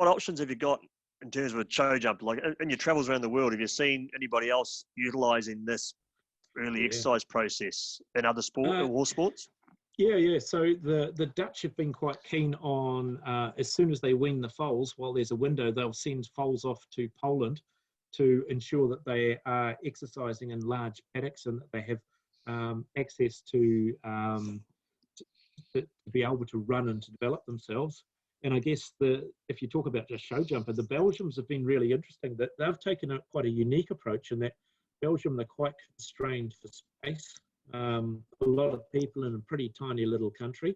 what options have you got in terms of a show jump? Like in your travels around the world, have you seen anybody else utilising this early exercise process in other horse sports? Yeah. So the Dutch have been quite keen on, as soon as they wean the foals, while there's a window, they'll send foals off to Poland to ensure that they are exercising in large paddocks and that they have access to be able to run and to develop themselves. And I guess if you talk about just show jumper, the Belgians have been really interesting. That they've taken quite a unique approach in that Belgium, they're quite constrained for space. A lot of people in a pretty tiny little country.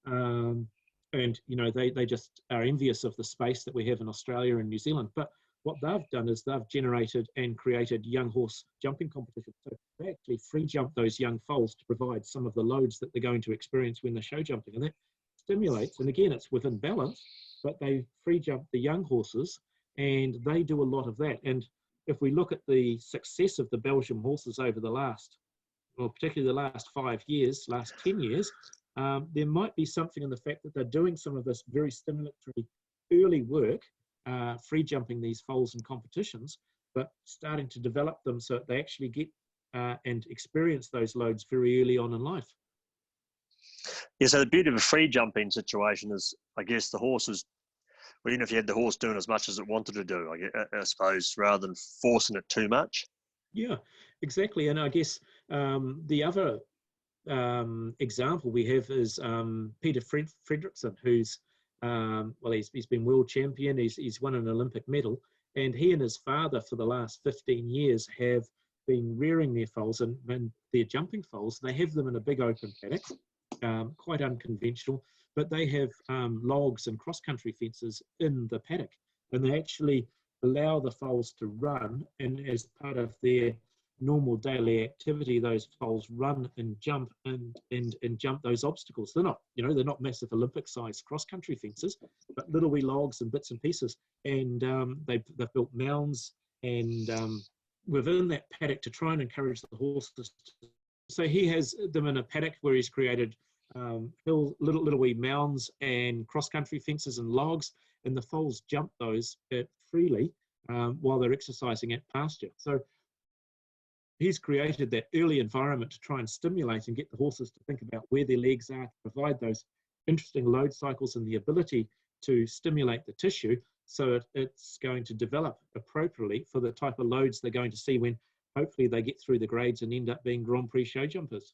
And, you know, they just are envious of the space that we have in Australia and New Zealand. But what they've done is they've generated and created young horse jumping competitions. So they actually free jump those young foals to provide some of the loads that they're going to experience when they're show jumping. And that stimulates, and again, it's within balance, but they free jump the young horses and they do a lot of that. And if we look at the success of the Belgian horses over the last, well, particularly the last 5 years, last 10 years, there might be something in the fact that they're doing some of this very stimulatory early work, free jumping these foals in competitions, but starting to develop them so that they actually get and experience those loads very early on in life. Yeah, so the beauty of a free jumping situation is, I guess, the horses, well, even if you had the horse doing as much as it wanted to do, I suppose, rather than forcing it too much. Yeah, exactly. And I guess the other example we have is Peter Fredriksson, who's, well, he's been world champion, he's won an Olympic medal, and he and his father for the last 15 years have been rearing their foals and their jumping foals. They have them in a big open paddock, quite unconventional, but they have logs and cross-country fences in the paddock, and they actually allow the foals to run, and as part of their normal daily activity, those foals run and jump and jump those obstacles. They're not, you know, they're not massive Olympic-sized cross-country fences, but little wee logs and bits and pieces. And they've built mounds and within that paddock to try and encourage the horses. So he has them in a paddock where he's created little wee mounds and cross-country fences and logs, and the foals jump those freely while they're exercising at pasture. So he's created that early environment to try and stimulate and get the horses to think about where their legs are, to provide those interesting load cycles and the ability to stimulate the tissue so it's going to develop appropriately for the type of loads they're going to see when hopefully they get through the grades and end up being Grand Prix show jumpers.